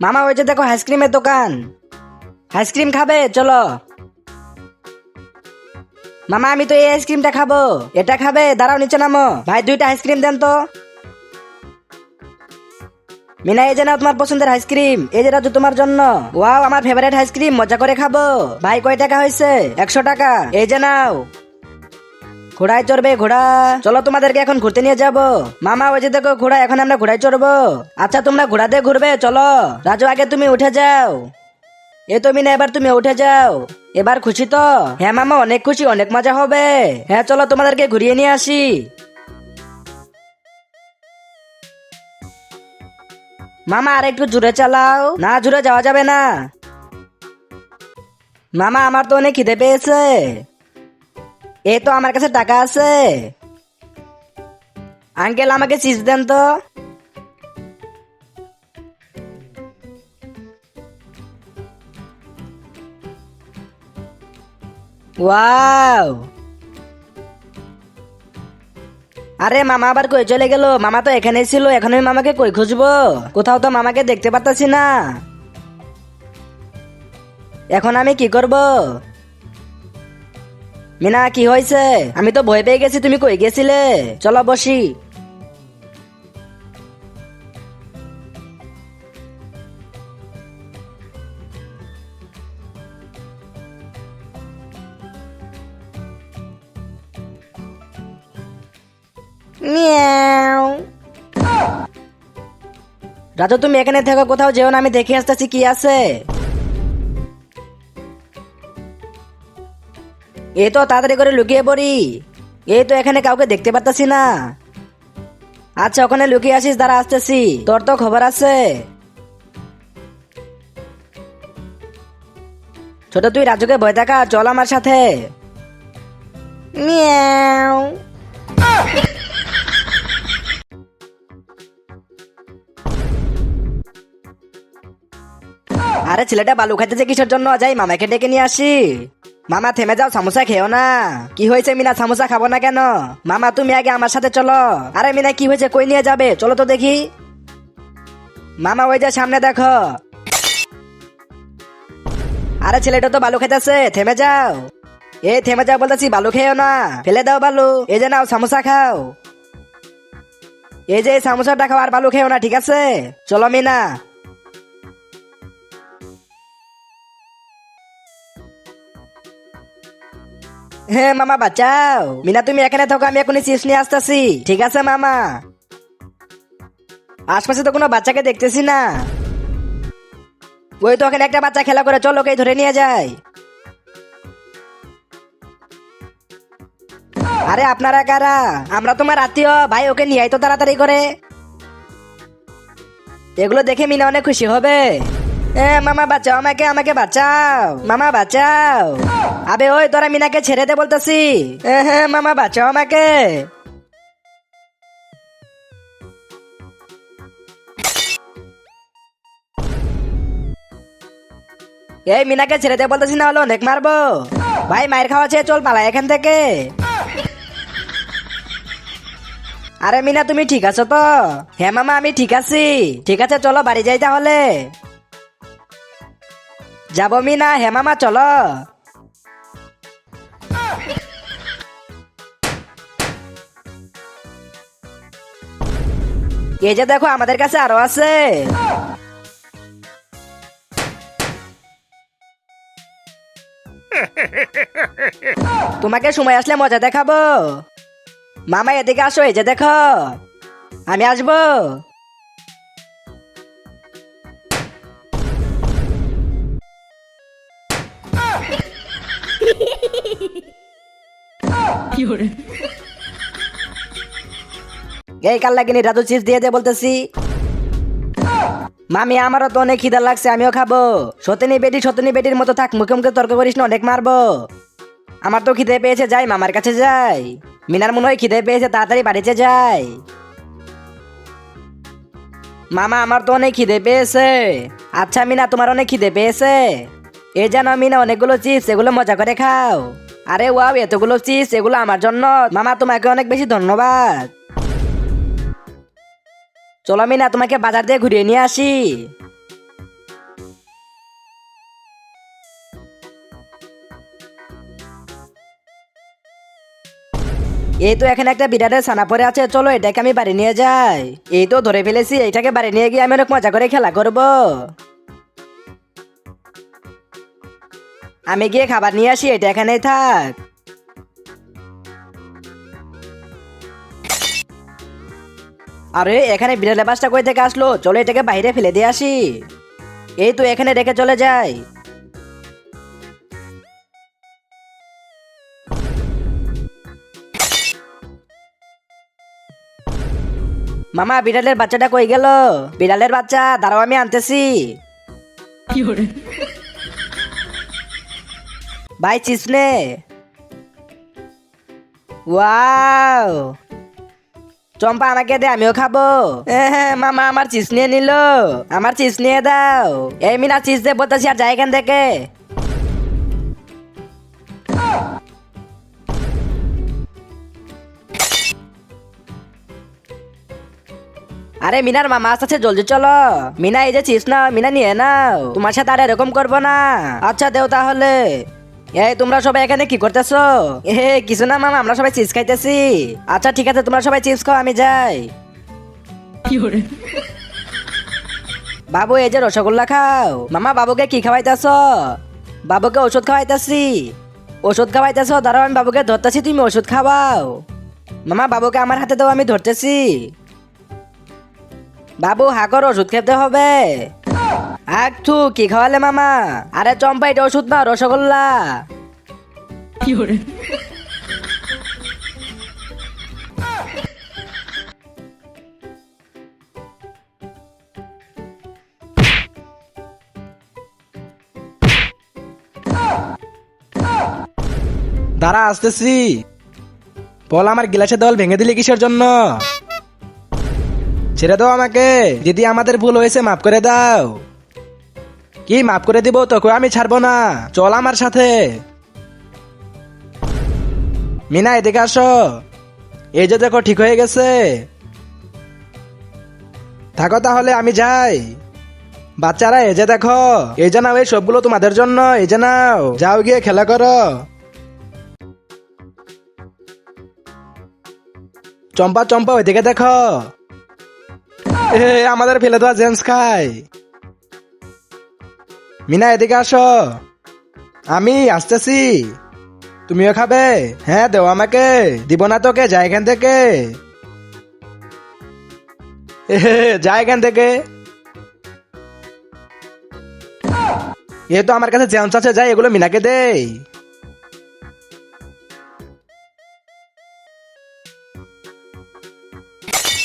মামা ওই যে দেখো আইসক্রিমের দোকান, আইসক্রিম খাবে চলো। মামা আমি তো এই আইসক্রিমটা খাবো। এটা খাবে? দাঁড়াও নিচে নামো। ভাই 2টা আইসক্রিম দেন তো। মিনা এই যে নাও তোমার পছন্দের আইসক্রিম, এই যে রাজু তোমার জন্য। ওয়াও আমার ফেভারিট আইসক্রিম, মজা করে খাবো। ভাই কয় টাকা হয়েছে? 100 টাকা। এই যে নাও। ঘোড়ায় চড়বে ঘোড়া? চলো তোমাদেরকে এখন ঘুরতে নিয়ে যাব। মামা ওই যে দেখো ঘোড়া, এখন আমরা ঘোড়ায় চড়বো। আচ্ছা তোমরা ঘোড়া দিয়ে ঘুরবে চলো। রাজু আগে তুমি উঠে যাও। এ তো মিনা এবার তুমি উঠে যাও। এবার খুশি তো? হ্যাঁ মামা অনেক খুশি, অনেক মজা হবে। হ্যাঁ চলো তোমাদেরকে ঘুরিয়ে নিয়ে আসি। মামা আর একটু জোরে চালাও। না জোরে যাওয়া যাবে না। মামা আমার তো অনেক খিদে পেয়েছে। এই তো আমার কাছে টাকা আছে। আঙ্কেল আমাকে চিজ দেন তো। ওয়াও। আরে মামা আবার কই চলে গেল? মামা তো এখানেই ছিল, এখন আমি মামাকে কই খুঁজবো? কোথাও তো মামাকে দেখতে পারতাছি না। এখন আমি কি করব? মিনা কি হয়েছে? আমি তো ভয় পেয়ে গেছি, তুমি কই গেছিলে? চলো বসি। মিয়াও। রাজু তুমি এখানে থেকো, কোথাও যেও না, আমি দেখে আসতেছি কি আছে। এই তো তাড়াতাড়ি করে লুকিয়ে পড়ি। এই তো এখানে কাউকে দেখতে পারতাছি না। আচ্ছা ওখানে লুকিয়ে আসিস, দাঁড়া আসতেছি। তোর তো খবর আছে। ছোট তুই রাজুকে ভয় দেখা, চল আমার সাথে। মিয়াও। আরে ছেলেটা বালু খাইতেছে কিসের জন্য? যাই মামাকে ডেকে নিয়ে আসি। মামা থেমে যাও, সামোসা খেও না। কি হয়েছে মিনা, সামোসা খাবো না কেন? মামা তুমি আগে আমার সাথে চলো। আরে মিনা কি হয়েছে, কই নিয়ে যাবে? চলো তো দেখি। মামা ওই যে সামনে দেখো। আরে ছেলেটা তো বালু খাইতেছে, থেমে যাও। এ থেমে যাও বলতেছি, বালু খেও না, ফেলে দাও বালু। এই যে নাও সামোসা খাও। এই যে সামোসাটা খাও, আর বালু খেও না, ঠিক আছে? চলো মিনা। হ্যাঁ মামা বাঁচাও। মিনা তুমি এখানে থাকো, আমি এখনই চিপস নিয়ে আসতেছি। ঠিক আছে মামা। আশপাশে তো কোনো বাচ্চাকে দেখতেছি না। ওই তো ওখানে একটা বাচ্চা খেলা করে, চলো ওকে ধরে নিয়ে যাই। আরে আপনারা কারা? আমরা তোমার আত্মীয় ভাই, ওকে নিয়ে আই তো তাড়াতাড়ি করে। এগুলো দেখে মিনা অনেক খুশি হবে। এ মামা বাঁচাও আমাকে, আমাকে বাঁচাও, মামা বাঁচাও। আবে ওই তোরা মিনাকে ছেড়ে দে বলতেছি। হ্যাঁ মামা বাঁচাও আমাকে। এই মিনাকে ছেড়ে দে বলতেছি, না হলো অনেক মারবো। ভাই মায়ের খাওয়াছে, চল পালা এখান থেকে। আরে মিনা তুমি ঠিক আছো তো? হ্যাঁ মামা আমি ঠিক আছি। ঠিক আছে চলো বাড়ি যাই তাহলে। যাবো মিনা? হ্যাঁ মামা চলো। এই যে দেখো আমাদের কাছে আরো আছে। তোমাকে সময় আসলে মজা দেখাবো। মামা এদিকে আসো, এই যে দেখো আমি আসবো। এই কাল লাগিনি রাজু চিপস দিয়ে দে বলতেছি। মামি আমারও তো অনেক খিদা লাগছে, আমিও খাবো। সতনী বেটির মতো থাক, মুখে মুখে তর্ক করিস না, অনেক মারবো। আমার তো খিদে পেয়েছে, যাই মামার কাছে যাই। মিনার মনে হয় খিদে পেয়েছে, তাড়াতাড়ি বাড়িতে যাই। মামা আমার তো অনেক খিদে পেয়েছে। আচ্ছা মিনা তোমার অনেক খিদে পেয়েছে? এই জানো মিনা অনেকগুলো চিপস, এগুলো মজা করে খাও। আরে ওয়াও এতগুলো চিপস, এগুলো আমার জন্য। মামা তোমাকে অনেক বেশি ধন্যবাদ। চলো মিনা তোমাকে বাজার দিয়ে ঘুরিয়ে নিয়ে আসি। এই তো এখানে একটা বিড়ালের ছানা পড়ে আছে, চলো এটাকে আমি বাড়ি নিয়ে যাই। এই তো ধরে ফেলেছি, এইটাকে বাড়ি নিয়ে গিয়ে আমি অনেক মজা করে খেলা করব। আমি গিয়ে খাবার নিয়ে আসি, এটা এখানেই থাক। আরে এখানে বিড়ালের বাসটা কই থেকে আসলো, চলো এটাকে বাইরে ফেলে দিয়ে আসি। এই তো এখানে রেখে চলে যাই। মামা বিড়ালের বাচ্চাটা কই গেল? বিড়ালের বাচ্চা দাঁড়াও, আমি আনতেছি। ভাই চিপস নে। ওয়াও, চম্পা আমাকে দে, আমিও খাবো। হ্যাঁ মামা আমার চিপস নিয়ে নিল, আমার চিপস নিয়ে দাও। এই মিনা চিপস দে বলতেছি, আর যাই এখান থেকে। আরে মিনার মামা আসছে, জলদি চলো। মিনা এই যে চিপস নাও, মিনা নিয়ে নাও, তোমার সাথে আর এরকম করবো না। আচ্ছা দেও তাহলে। এই তোমরা সবাই এখানে কি করতেছো? কিছু না মামা, আমরা সবাই চিপস খাইতেছি। আচ্ছা ঠিক আছে, তোমরা সবাই চিপস খাও, আমি যাই। বাবু এই যে রসগোল্লা খাও। মামা বাবুকে কি খাওয়াইতেছ? বাবুকে ওষুধ খাওয়াইতেছি। ওষুধ খাওয়াইতেছ, দাঁড়াও আমি বাবুকে ধরতেছি, তুমি ওষুধ খাওয়াও। মামা বাবুকে আমার হাতে দাও, আমি ধরতেছি। বাবু হাগর, ওষুধ খেতে হবে। থু কি খাওয়ালে মামা? আরে চম্পা এটা ওষুধ না, রসগোল্লা। দাঁড়া আসতেছি। বল আমার গ্লাসের দেওয়াল ভেঙে দিলি কিসের জন্য? ছেড়ে দাও আমাকে, দিদি আমাদের ভুল হয়েছে, মাফ করে দাও। কি মাফ করে দিব? তোকে আমি ছাড়বো না, চল আমার সাথে। মিনা এদিকে আসো, এই যে দেখো ঠিক হয়ে গেছে। থাকো তাহলে, আমি যাই। বাচ্চারা এই যে দেখো, এই যে নাও, এই সবগুলো তোমাদের জন্য, এই যে নাও, যাও গিয়ে খেলা করো। চম্পা চম্পা ওইদিকে দেখো, আমাদের ফেলে দেওয়া জেমস খাই। মিনা এদিকে আসো, আমি আসতেছি। তুমিও খাবে? হ্যাঁ দেও আমাকে, দিব না তোকে, যা এখান থেকে। যা এখান থেকে। এ তো আমার কাছে জেমস আছে, যাই এগুলো মিনাকে দেই।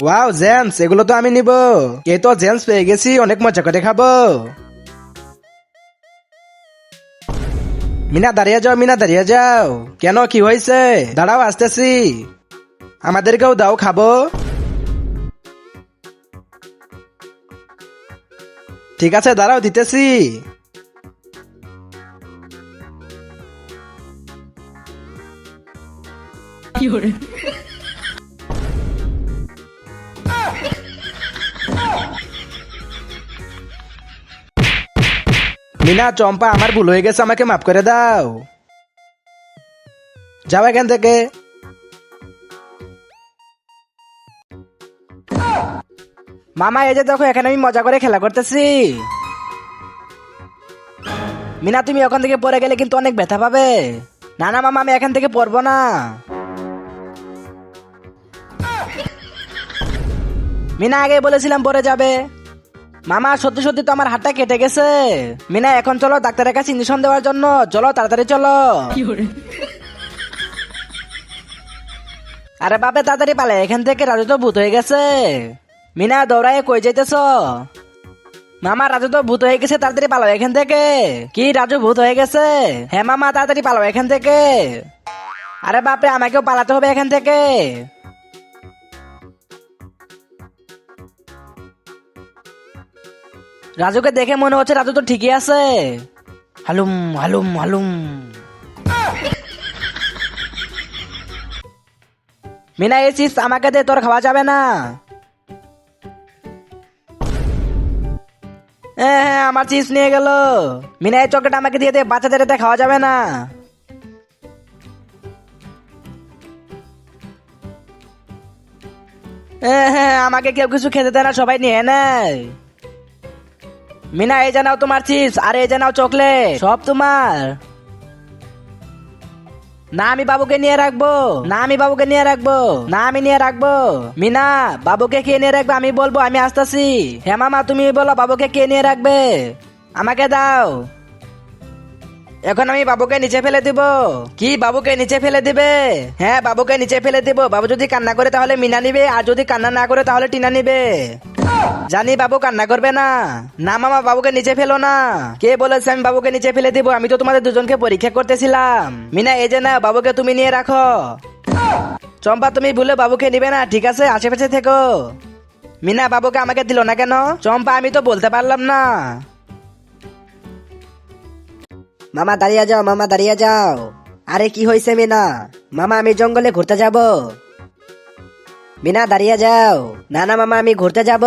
ওয়াও জেমস, এগুলো তো আমি নিব। এই তো জেমস পেয়ে গেছি, অনেক মজা করে খাবো। মিনা দাঁড়িয়ে যাও, মিনা দাঁড়িয়ে যাও। কেন কি হয়েছে? দাঁড়াও আসতেছি। আমাদেরকেও দাও, খাবো। ঠিক আছে দাঁড়াও, দিতেছি। মিনা চম্পা আমার ভুল হয়ে গেছে, আমাকে মাফ করে দাও। যাও এখান থেকে। মামা এই যে দেখো, এখানে আমি মজা করে খেলা করতেছি। মিনা তুমি ওখান থেকে পড়ে গেলে কিন্তু অনেক ব্যথা পাবে। না না মামা, আমি এখান থেকে পড়বো না। মিনা আগে বলেছিলাম পড়ে যাবে। মামা সত্যি সত্যি তো আমার হাতটা কেটে গেছে। মিনা এখন চলো ডাক্তারের কাছে ইঞ্জেকশন দেওয়ার জন্য, চলো তাড়াতাড়ি চলো। আরে বাপে তাড়াতাড়ি পালে এখান থেকে, রাজু তো ভূত হয়ে গেছে। মিনা দৌড়ায় কই যাইতেছ? মামা রাজু তো ভূত হয়ে গেছে, তাড়াতাড়ি পালো এখান থেকে। কি রাজু ভূত হয়ে গেছে? হ্যাঁ মামা তাড়াতাড়ি পালো এখান থেকে। আরে বাপরে, আমাকেও পালাতে হবে এখান থেকে। রাজুকে দেখে মনে হচ্ছে রাজু তো ঠিকই আছে। হালুম হালুম হালুম। মিনা এই চিপস আমাকে দে, তোর খাওয়া যাবে না। হ্যাঁ আমার চিপস নিয়ে গেল। মিনা এই চকলেট আমাকে দিয়ে দে, বাচ্চাদের এতে খাওয়া যাবে না। হ্যাঁ, আমাকে কেউ কিছু খেতে দেয় না, সবাই নিয়ে নেয়। মিনা এই যে নাও তোমার চিপস, আর এই যে নাও চকলেট, সব তোমার। না আমি বাবুকে নিয়ে রাখবো, না আমি বাবুকে নিয়ে রাখবো, না আমি নিয়ে রাখবো। মিনা বাবুকে কে নিয়ে রাখবে আমি বলবো, আমি আসতেছি। হ্যাঁ মামা তুমি বলো বাবুকে কে নিয়ে রাখবে, আমাকে দাও। এখন আমি বাবুকে নিচে ফেলে দিব। কি বাবুকে নিচে ফেলে দিবে? হ্যাঁ বাবুকে নিচে ফেলে দিব। বাবু যদি কান্না করে তাহলে মিনা নিবে, আর যদি কান্না না করে তাহলে টিনা নিবে। জানি বাবু কান্না করবে না। না মামা বাবুকে নিচে ফেলো না। কে বলেছে আমি বাবুকে নিচে ফেলে দিব? আমি তো তোমাদের দুজনকে পরীক্ষা করতেছিলাম। মিনা এই যে না, বাবুকে তুমি নিয়ে রাখো। চম্পা তুমি ভুলে বাবুকে নিবে না, ঠিক আছে আশেপাশে থেকো। মিনা বাবুকে আমাকে দিল না কেন? চম্পা আমি তো বলতে পারলাম না। মামা দাঁড়িয়ে যাও, মামা দাঁড়িয়ে যাও। আরে কি হয়েছে মিনা? মামা আমি জঙ্গলে ঘুরতে যাব। মিনা দাঁড়িয়ে যাও। না না মামা আমি ঘুরতে যাব।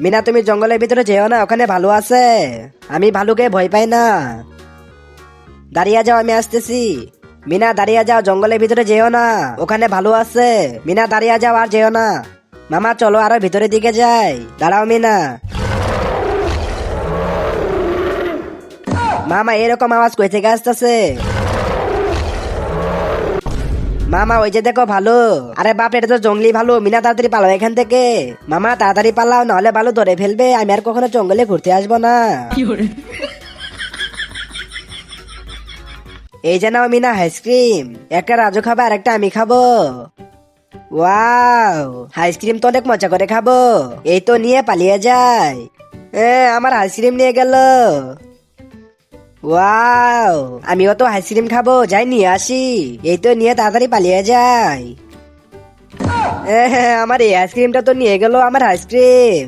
মিনা তুমি জঙ্গলের ভিতরে যেও না, ওখানে ভালু আছে। আমি ভালুকে ভয় পাই না। দাঁড়িয়ে যাও আমি আসতেছি। মিনা দাঁড়িয়ে যাও, জঙ্গলের ভিতরে যেও না, ওখানে ভালু আছে। মিনা দাঁড়িয়ে যাও আর যেও না। মামা চলো আরো ভিতরের দিকে যাই। দাঁড়াও মিনা। মামা এরকম আওয়াজ কই থেকে আসতেছে? মামা ওই যে দেখো ভালো। আরে বাপ এটা তো জঙ্গলি ভালো। মিনা তাড়াতাড়ি পালাও এখান থেকে। মামা তাড়াতাড়ি পালাও, নাহলে ভালো ধরে ফেলবে। আমি আর কখনো জঙ্গলে ঘুরতে আসবো না। এই যে নাও মিনা আইসক্রিম। একটা রাজু খাবে আর একটা আমি খাবো। ওয়াও আইসক্রিম তো অনেক মজা করে খাবো। এই তো নিয়ে পালিয়ে যায়। আমার আইসক্রিম নিয়ে গেল। ওয়াও আমিও তো আইসক্রিম খাবো, যাই নিয়ে আসি। এই তো নিয়ে তাড়াতাড়ি পালিয়ে যায়। আমার এই আইসক্রিমটা তো নিয়ে গেল। আমার আইসক্রিম,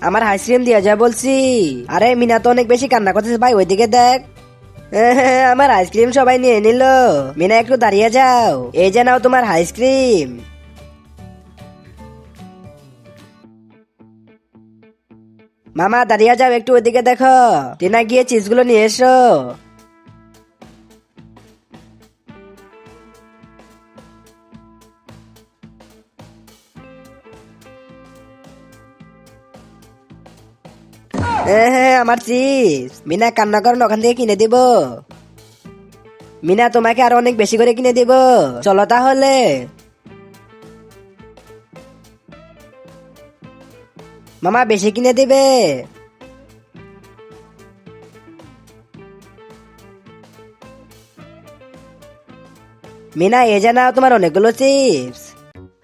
আমার আইসক্রিম দিয়ে যা বলছি। আরে মিনা তো অনেক বেশি কান্না করতেছে ভাই, ওইদিকে দেখ। আমার আইসক্রিম সবাই নিয়ে নিল। মিনা একটু দাঁড়িয়ে যাও। এই যে নাও তোমার আইসক্রিম। মামা দাঁড়িয়ে যাও, একটু ওইদিকে দেখো। টিনা গিয়ে চিজগুলো নিয়ে এসো। আমার চিপস। মিনা কান্না করো না, ওখান থেকে কিনে দিব। মিনা তোমাকে আরো অনেক বেশি করে কিনে দিব, চলো তাহলে। মামা বেশি কিনে দিবে। মিনা এই যে নাও তোমার অনেকগুলো চিপস।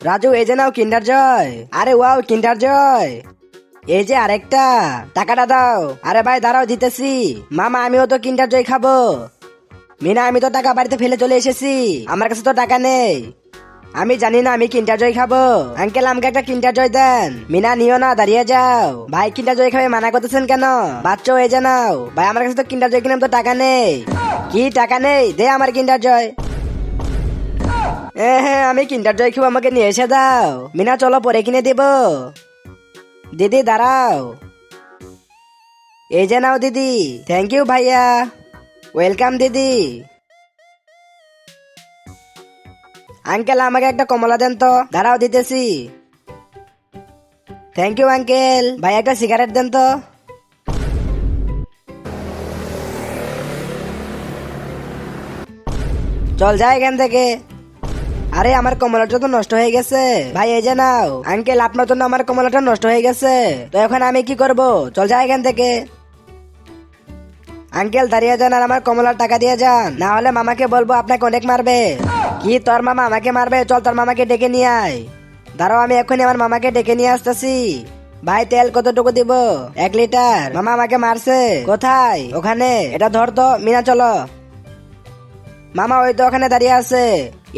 রাজু এই যে নাও কিন্ডার জয়। আরে ওয়াও কিন্ডার জয়। এই যে আরেকটা, টাকাটা দাও। আরে ভাই দাঁড়াও দিতেছি। মামা আমিও তো কিন্ডার জয় খাবো। মিনা আমি তো টাকা বাড়িতে ফেলে চলে এসেছি, আমার কাছে তো টাকা নেই। আমি জানি না, আমি কিন্ডার জয় খাবো। আঙ্কেল আমাকে একটা কিন্ডার জয় দেন। মিনা নিও না, দাঁড়িয়ে যাও। ভাই কিন্ডার জয় খাবে মানা করতেছেন কেন? বাচ্চা এই যে নাও। ভাই আমার কাছে তো কিন্ডার জয় কিনলাম, তো টাকা নেই। কি টাকা নেই? দে আমার কিন্ডার জয়। হ্যাঁ আমি কিন্ডার জয় খাবো, আমাকে নিয়ে এসে দাও। মিনা চলো পরে কিনে দিব। দিদি দাঁড়াও। এই যে নাও দিদি। থ্যাংক ইউ ভাইয়া। ওয়েলকাম দিদি। আঙ্কেল আমাকে একটা কমলা দেন তো। দাঁড়াও দিতেছি। Thank you uncle. ভাই একটা সিগারেট দেন তো। চল যাই এখান থেকে। আরে আমার কমলাটা তো নষ্ট হয়ে গেছে। ভাই এই যে নাও। আঙ্কেল আপনার জন্য আমার কমলাটা নষ্ট হয়ে গেছে, তো এখন আমি কি করব? চল যাই এখান থেকে। আঙ্কেল দাঁড়িয়ে যান আর আমার কমলার টাকা দিয়ে যান, না হলে মামাকে বলবো আপনাকে অনেক মারবে। কি তোর মামা আমাকে মারবে? চল তোর মামাকে ডেকে নিয়ে আয়। দাঁড়াও আমি এখনই আমার মামাকে ডেকে নিয়ে আসতেছি। ভাই তেল কতটুকু দিব? 1 লিটার। মামা আমাকে মারছে। কোথায়? ওখানে। এটা ধর তো। মিনা চলো। মামা ওই তো ওখানে দাঁড়িয়ে আছে।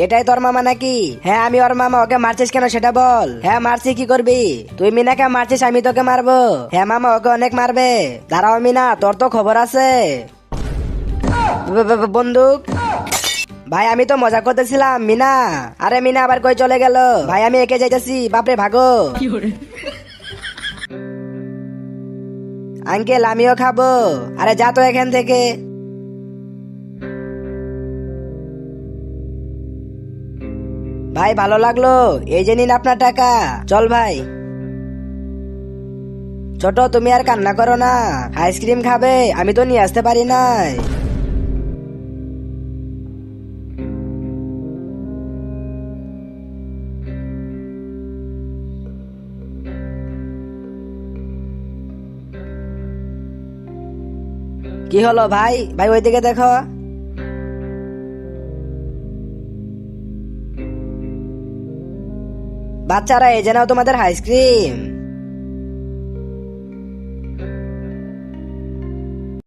এটাই তোর মামা নাকি? হ্যাঁ আমি ওর মামা। ওকে মারছিস কেন সেটা বল। হ্যাঁ মারছি, কি করবি? তুই মিনাকে মারছিস, আমি তোকে মারবো? হ্যাঁ মামা ওকে অনেক মারবে। দাঁড়াও মিনা, তোর তো খবর আছে। বন্দুক। ভাই আমি তো মজা করতেছিলাম। মিনা, আরে মিনা আবার কই চলে গেল? ভাই আমি একে যাইতেছি। বাপরে ভাগো। আঙ্কেল আমিও খাবো। আরে যা তো এখান থেকে। ভাই ভালো লাগলো, এই যে নিন আপনার টাকা। চল ভাই। ছোট তুমি আর কান্না করো না, আইসক্রিম খাবে, আমি তো নিয়ে আসতে পারি নাই। কি হলো ভাই? ভাই ওইদিকে দেখো। বাচ্চারা এই যে নাও তোমাদের আইসক্রিম।